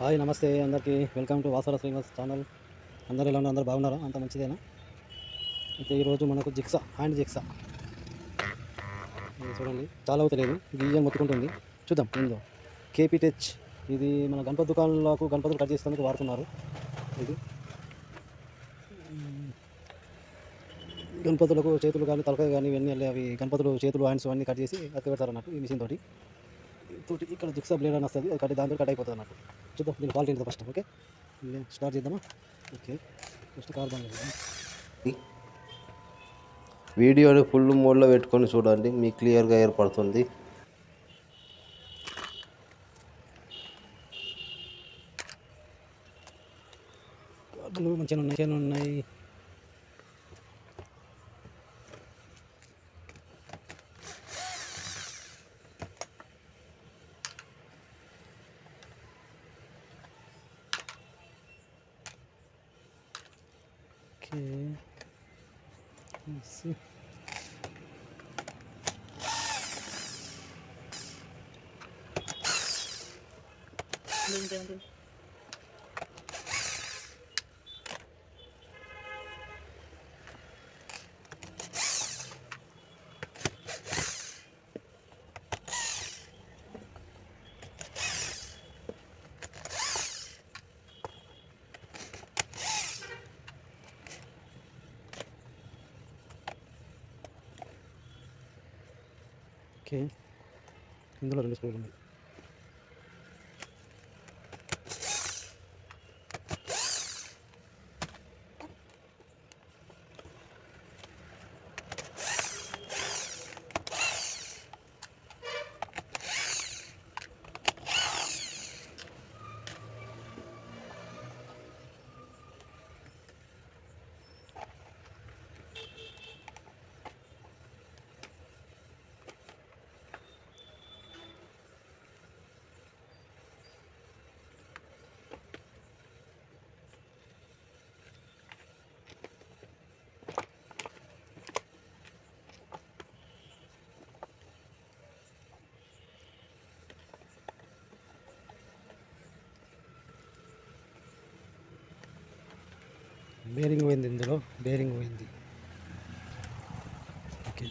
Hi నమస్తే అందరికీ welcome to వాసర Srinivas channel. అందరూ ఎలా ఉన్నారు? అందరూ బాగున్నారా? అంత మంచిదేనా? అయితే ఈరోజు మనకు జిక్సా హ్యాండ్ జిక్సా ఇది చూడండి, చాలా అవుతలేదు, గియ్యం మొత్తుకుంటుంది. చూద్దాం ఏందో. కేపీ టచ్, ఇది మన గణపతి దుకాణాలకు గణపతులు కట్ చేసేందుకు వాడుతున్నారు. ఇది గణపతులకు చేతులు కానీ తలకాయ కానీ ఇవన్నీ అవి గణపతులు చేతులు హ్యాండ్స్ అన్నీ కట్ చేసి అక్క పెడతారు అన్నట్టు ఈ మిషన్ తోటి. ఇక్కడ జిక్సా బ్లేడ్ అని వస్తుంది, అది దాంతో కట్ అయిపోతుంది అన్నట్టు. చూద్దాం దీని క్వాలిటీ ఏంటో ఫస్ట్. ఓకే, స్టార్ట్ చేద్దామా? ఓకే, ఫస్ట్ కార్బన్ వీడియోని ఫుల్ మోడ్లో పెట్టుకొని చూడండి, మీకు క్లియర్గా ఏర్పడుతుంది. కార్బన్లు మంచిగా ఉన్నాయి. Okay, let's see. ఓకే, ఇందులో 2 స్క్రూలు ఉన్నాయి. బేరింగ్ పోయింది, ఇందులో బేరింగ్ పోయింది. Okay,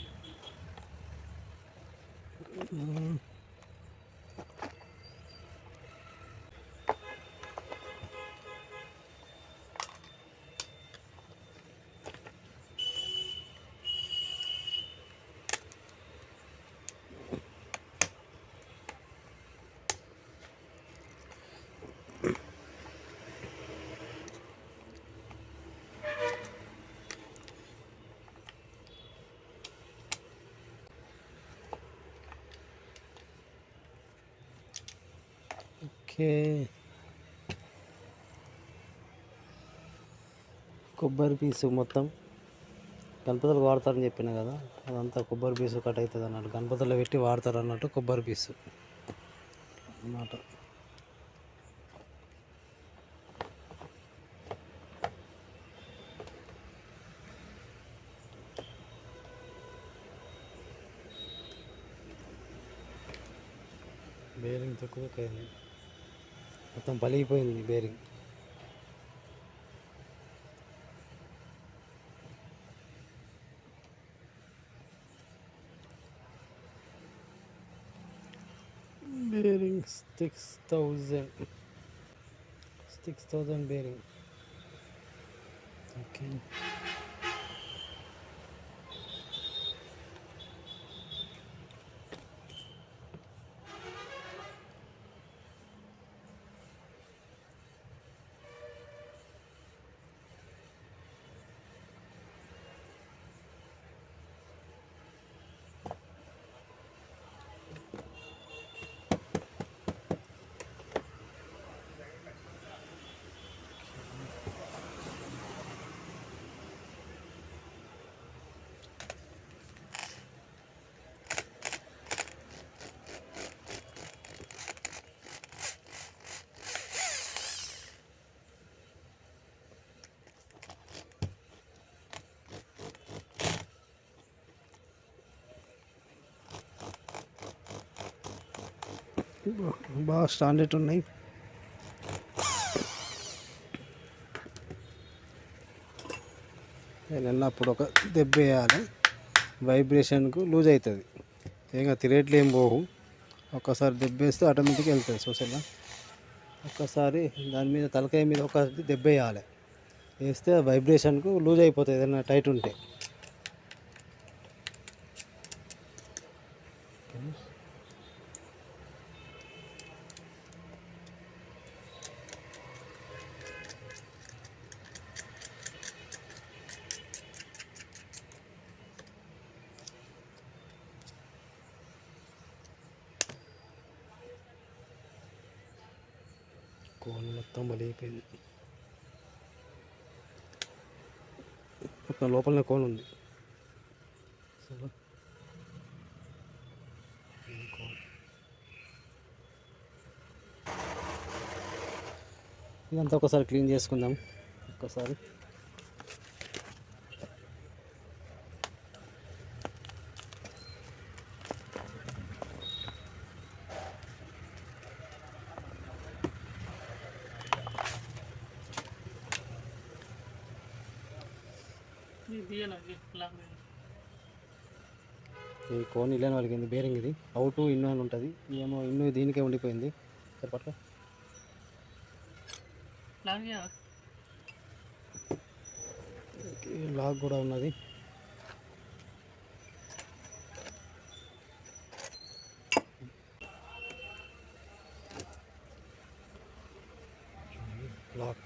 okay. కొబ్బరి పీసు మొత్తం గణపతులు వాడతారని చెప్పిన కదా, అదంతా కొబ్బరి పీసు కట్ అవుతుంది అన్నట్టు, గణపతుల్లో పెట్టి వాడతారు అన్నట్టు కొబ్బరి పీసు అన్నమాట. బేరింగ్ తక్కువ మొత్తం పలిగిపోయింది బేరింగ్. Bearing 6000 bearing. ఓకే, బాగా స్టాండర్డ్ ఉన్నాయి. వెళ్ళినప్పుడు ఒక దెబ్బ వేయాలి, వైబ్రేషన్కు లూజ్ అవుతుంది. ఏం తిరేట్లు ఏం పోవు, ఒక్కసారి దెబ్బ వేస్తే ఆటోమేటిక్గా వెళ్తుంది చూసేలా. ఒక్కసారి దాని మీద తలకాయ మీద ఒక దెబ్బ వేయాలి, వేస్తే వైబ్రేషన్కు లూజ్ అయిపోతుంది ఏదైనా టైట్ ఉంటే. కోన్ మొత్తం బలిగిపోయింది, మొత్తం లోపలనే కోన్ ఉంది. ఇదంతా ఒకసారి క్లీన్ చేసుకుందాం ఒక్కసారి. ఈ కోన్ ఇల్లని వాళ్ళకి బేరింగ్ ఇది అవుట్ ఇన్ అని ఉంటుంది, ఏమో ఇన్ను దీనికే ఉండిపోయింది. పట్టుకో, లాక్ కూడా ఉన్నది. Lock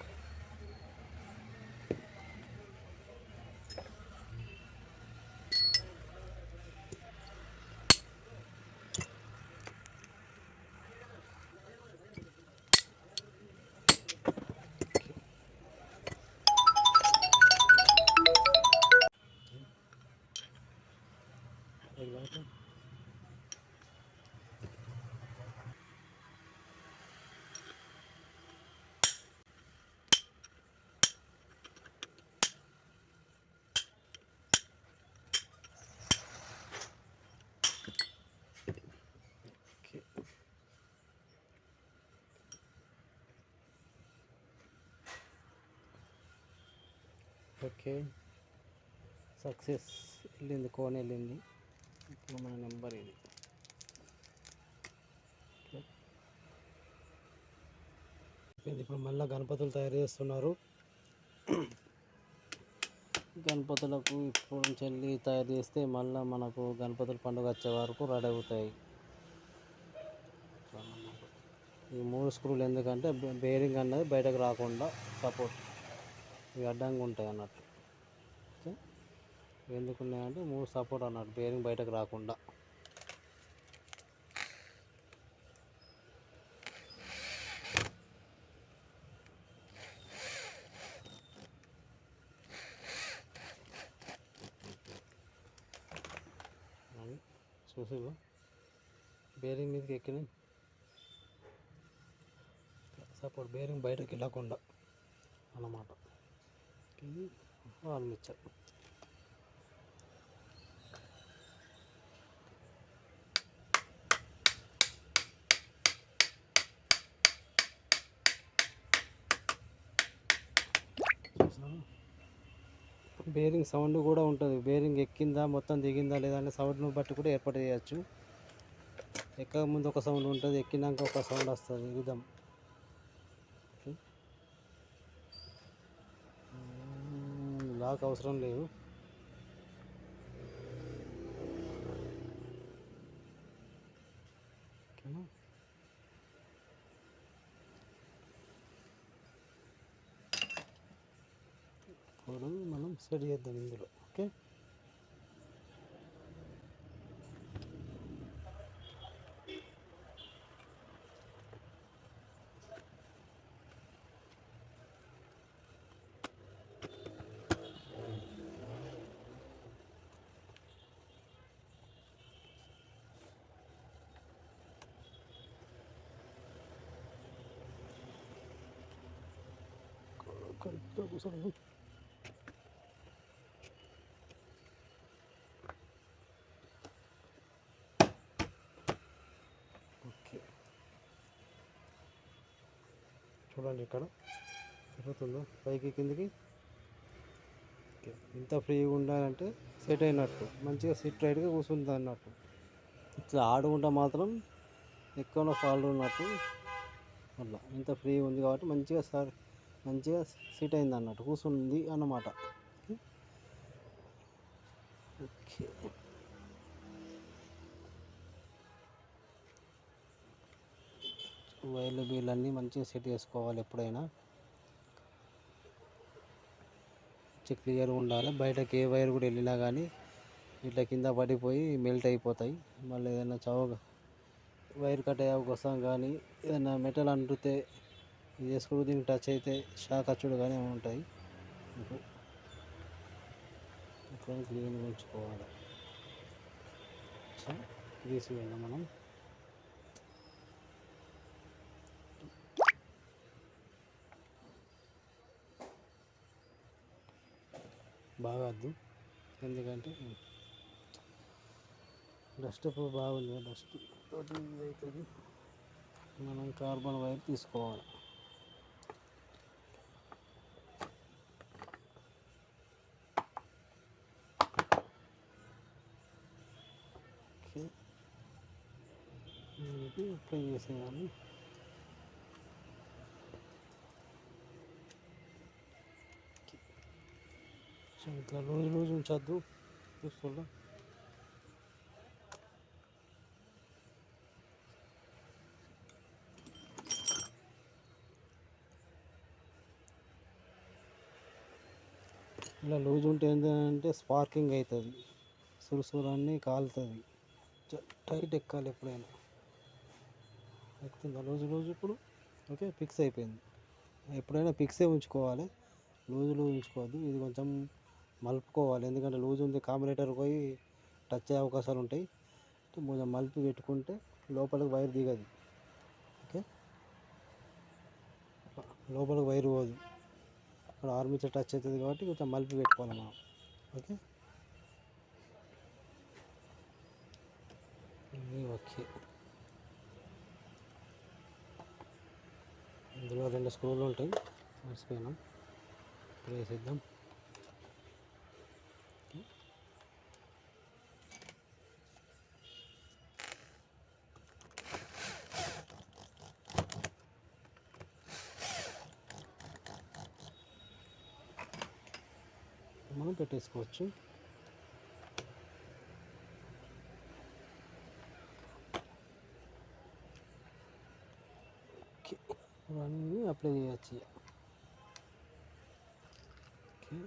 okay, success. వెళ్ళింది, కోన్ వెళ్ళింది. ఇప్పుడు మన నెంబర్ ఇది. ఇప్పుడు మళ్ళీ గణపతులు తయారు చేస్తున్నారు. గణపతులకు ఇప్పుడు చెల్లి తయారు చేస్తే మళ్ళీ మనకు గణపతుల పండుగ వచ్చే వరకు రెడీ అవుతాయి. ఈ 3 స్క్రూలు ఎందుకంటే బేరింగ్ అన్నది బయటకు రాకుండా సపోర్ట్, ఇవి అడ్డంగా ఉంటాయి అన్నట్టు. ఎందుకున్నాయంటే 3 సపోర్ట్ అన్నట్టు, బేరింగ్ బయటకు రాకుండా. చూసి బేరింగ్ మీదకి ఎక్కినాయి సపోర్ట్, బేరింగ్ బయటకు వెళ్ళకుండా అన్నమాట. ఇది వాల్ మిక్చర్. బేరింగ్ సౌండ్ కూడా ఉంటుంది, బేరింగ్ ఎక్కిందా మొత్తం దిగిందా లేదా అనే సౌండ్ను బట్టి కూడా ఏర్పాటు చేయొచ్చు. ఎక్కక ముందు ఒక సౌండ్ ఉంటుంది, ఎక్కినాక ఒక సౌండ్ వస్తుంది. విధం లాక్ అవసరం లేదు. ఓకేనా, ఇప్పుడు మనం సెట్ చేద్దాం ఇందులో. ఓకే, కరెక్ట్గా కూర్చోండి. ఓకే, చూడండి ఇక్కడ తిరుగుతుందో పైకి కిందికి. ఓకే, ఇంత ఫ్రీగా ఉండాలంటే సెట్ అయినట్టు మంచిగా సిట్ రైట్గా కూర్చుంది అన్నట్టు. ఇట్లా ఆడుకుంటా మాత్రం ఎక్కువ ఫాల్ ఉన్నట్టు. అట్లా ఇంత ఫ్రీ ఉంది కాబట్టి మంచిగా సిట్ అయింది అన్నట్టు, కూర్చుంది అన్నమాట. ఓకే, వైర్లు బీర్లు అన్నీ మంచిగా సెట్ చేసుకోవాలి ఎప్పుడైనా. క్లియర్గా ఉండాలి. బయటకి ఏ వైర్ కూడా వెళ్ళినా కానీ ఇట్లా కింద పడిపోయి మెల్ట్ అయిపోతాయి. మళ్ళీ ఏదైనా వైర్ కట్ అయ్యే అవకాశం కానీ, ఏదైనా మెటల్ అంటుతే ఇది స్క్రూ దీనికి టచ్ అయితే షాక్ వచ్చుడు కానీ ఉంటాయి. ఇట్లా క్లీన్గా ఉంచుకోవాలి. తీసివేయాలి మనం. బాగా వద్దు, ఎందుకంటే డస్ట్ బాగుంది, డస్ట్ తోటి ఇది అవుతుంది. మనం కార్బన్ వైర్ తీసుకోవాలి. ఓకే, ఇది అప్లై చేసేయాలి. ఇట్లా లూజ్ ఉంచద్దు, చూసుకోండి. ఇలా లూజ్ ఉంటే ఏంటంటే స్పార్కింగ్ అవుతుంది, సురుసురన్నీ కాలుతుంది. టైట్ ఎక్కాలి ఎప్పుడైనా. ఎక్కుతుందా లూజ్ ఇప్పుడు? ఓకే, ఫిక్స్ అయిపోయింది. ఎప్పుడైనా ఫిక్సే ఉంచుకోవాలి, లూజ్ ఉంచుకోవద్దు. ఇది కొంచెం మలుపుకోవాలి, ఎందుకంటే లూజ్ ఉంది కాంబినేటర్ పోయి టచ్ అయ్యే అవకాశాలు ఉంటాయి. కొంచెం మలిపి పెట్టుకుంటే లోపలికి వైర్ దిగదు. ఓకే, లోపలికి వైర్ పోదు, అక్కడ ఆర్మీచర్ టచ్ అవుతుంది కాబట్టి కొంచెం మలిపి పెట్టుకోవాలి మనం. Okay, okay. ఇందులో 2 స్క్రూలు ఉంటాయి, మర్చిపోయినాం. ఇప్పుడు వేసేద్దాం. మనం పెట్టేసుకోవచ్చు. ఇవన్నీ అప్లై చేయొచ్చు. ఓకే,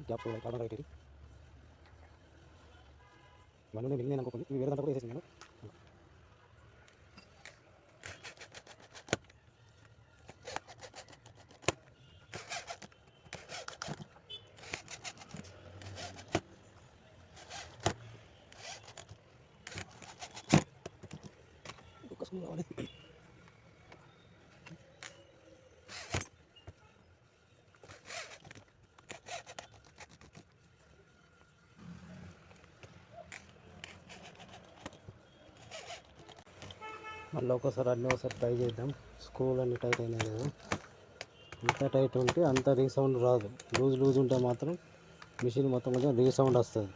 గ్యాప్ కార్బన్ రైట్ ఇది. ఇవన్నీ మిగిలిన అనుకోండి, ఇవి వేరే దాంట్లో కూడా వేసేసి నేను. ఒక స్క్రూ కావాలి. మళ్ళీ ఒకసారి ట్రై చేద్దాం. స్క్రూలు అన్నీ టైట్ అయినాయి కదా, ఎంత టైట్ ఉంటే అంత రీసౌండ్ రాదు. లూజ్ ఉంటే మాత్రం మిషన్ మొత్తం కొంచెం రీసౌండ్ వస్తుంది,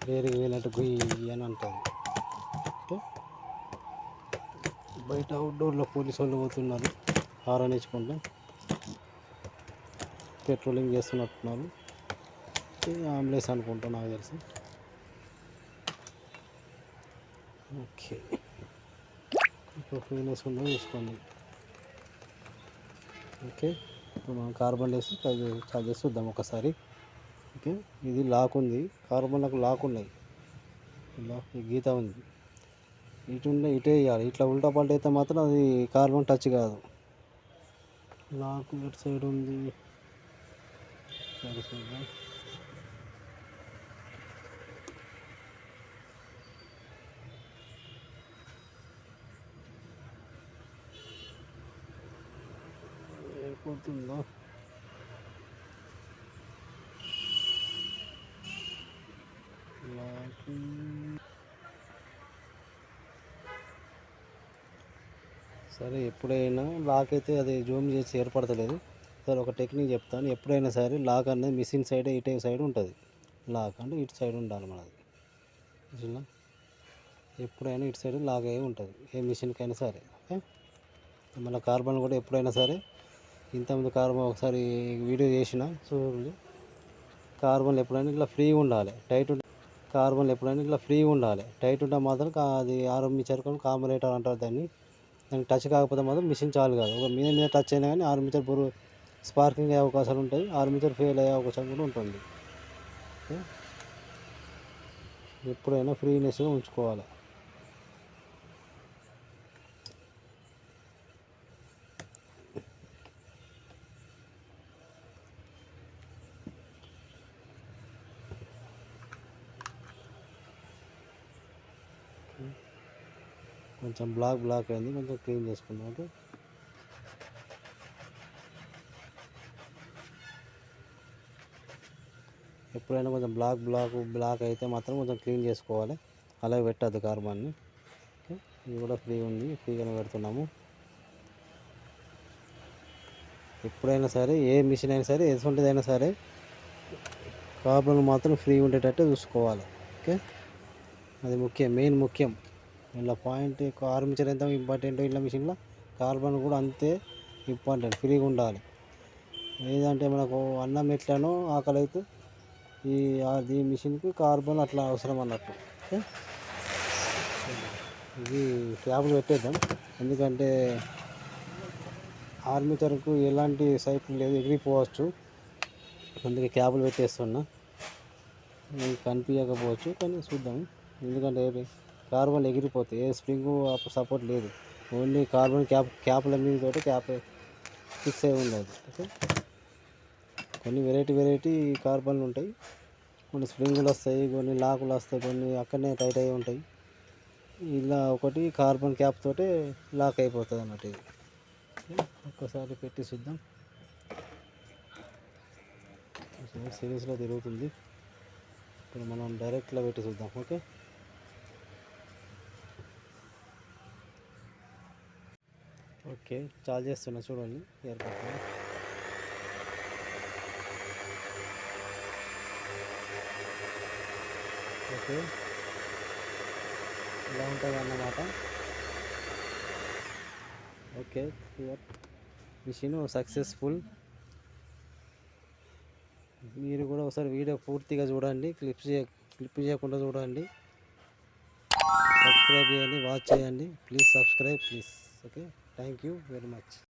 వేరికి పోయినట్టు గుయ్యి అని అంటుంది. ఓకే, బయట అవుట్డోర్లో పోలీసు వాళ్ళు పోతున్నారు, హారన్ ఇచ్చుకుంటూ పెట్రోలింగ్ చేస్తున్నట్టున్నారు. అంబులెన్స్ అనుకుంటా నాకు తెలిసి. ఓకే, ఇప్పుడు ఫ్రీనెస్ ఉందో చూసుకోండి. ఓకే, ఇప్పుడు మనం కార్బన్ వేసి చార్జ్ చేసి చూద్దాం ఒకసారి. ఓకే, ఇది లాక్ ఉంది, కార్బన్లకు లాక్ ఉన్నాయి, ఈ గీత ఉంది. ఇటే వేయాలి, ఇట్లా ఉల్టా పల్ట అయితే మాత్రం అది కార్బన్ టచ్ కాదు. లాక్ ఇటు సైడ్ ఉంది, చూద్దాం. అవుతుందో సరే. ఎప్పుడైనా లాక్ అయితే అది జూమ్ చేసి ఏర్పడతలేదు. సరే, ఒక టెక్నిక్ చెప్తాను. ఎప్పుడైనా సరే లాక్ అనేది మిషన్ సైడ్ ఇటే సైడ్ ఉంటుంది. లాక్ అంటే ఇటు సైడ్ ఉండాలి మనది. చూసినా, ఎప్పుడైనా ఇటు సైడ్ లాక్ అయ్యి ఉంటుంది ఏ మిషన్కైనా సరే. ఓకే. మన కార్బన్ కూడా ఎప్పుడైనా సరే, ఇంతకుముందు కార్బన్ ఒకసారి వీడియో చేసిన చూడండి. కార్బన్లు ఎప్పుడైనా ఇట్లా ఫ్రీగా ఉండాలి. కార్బన్లు ఎప్పుడైనా ఇట్లా ఫ్రీగా ఉండాలి. టైట్ ఉంటే మాత్రం అది ఆర్మీచర్ కాంబరేటర్ అంటారు దాన్ని. దానికి టచ్ కాకపోతే మాత్రం మిషన్ చాలు కాదు. ఒక మీద టచ్ అయినా కానీ ఆర్మీచర్ స్పార్కింగ్ అయ్యే అవకాశాలు ఉంటాయి. ఆర్మీచర్ ఫెయిల్ అయ్యే అవకాశం కూడా ఉంటుంది. ఎప్పుడైనా ఫ్రీనెస్గా ఉంచుకోవాలి. కొంచెం బ్లాక్ అయింది, కొంచెం క్లీన్ చేసుకుందాం. ఓకే. ఎప్పుడైనా కొంచెం బ్లాక్ అయితే మాత్రం కొంచెం క్లీన్ చేసుకోవాలి. అలాగే పెట్టద్దు కార్బన్ని. ఓకే. ఇది కూడా ఫ్రీ ఉంది, ఫ్రీగానే పెడుతున్నాము. ఎప్పుడైనా సరే ఏ మిషన్ అయినా సరే ఎటువంటిదైనా సరే కార్బన్ మాత్రం ఫ్రీ ఉండేటట్టు చూసుకోవాలి. ఓకే. అది ముఖ్యం. ఇలా పాయింట్ ఆర్మేచర్ ఎంత ఇంపార్టెంట్ ఇలా మిషన్లో కార్బన్ కూడా అంతే ఇంపార్టెంట్, ఫ్రీగా ఉండాలి. ఏదంటే మనకు అన్నం ఎట్లనో ఆకలి అయితే ఈ మిషన్కి కార్బన్ అట్లా అవసరం అన్నట్టు. ఓకే. ఇది ట్యాబ్లు పెట్టేద్దాం, ఎందుకంటే ఆర్మేచర్కు ఎలాంటి సైకిల్ లేదు, ఎగిరిపోవచ్చు. అందుకే క్యాబులు పెట్టేస్తున్నా. కనిపించకపోవచ్చు కానీ చూద్దాం, ఎందుకంటే కార్బన్ ఎగిరిపోతాయి. ఏ స్ప్రింగ్ సపోర్ట్ లేదు, ఓన్లీ కార్బన్ క్యాప్ల మీద తోటి క్యాప్ ఫిక్స్ అయి ఉండదు. ఓకే. కొన్ని వెరైటీ కార్బన్లు ఉంటాయి, కొన్ని స్ప్రింగులు వస్తాయి, కొన్ని లాకులు వస్తాయి, కొన్ని అక్కడనే టైట్ అయి ఉంటాయి. ఇలా ఒకటి కార్బన్ క్యాప్ తోటే లాక్ అయిపోతుంది అన్నట్టు. ఇది ఒక్కసారి పెట్టి చూద్దాం. సిరీస్లో తిరుగుతుంది. ఇప్పుడు మనం డైరెక్ట్లో పెట్టి చూద్దాం. ఓకే. ఓకే, చాలు చేస్తున్నా చూడండి. ఏర్పడుతుంది. ఓకే, ఇలా ఉంటుంది అన్నమాట. Okay, mission successful. మీరు కూడా ఒకసారి వీడియో పూర్తిగా చూడండి, క్లిప్ చేయకుండా చూడండి. సబ్స్క్రైబ్ చేయండి, వాచ్ చేయండి. Please subscribe please. Okay, thank you very much.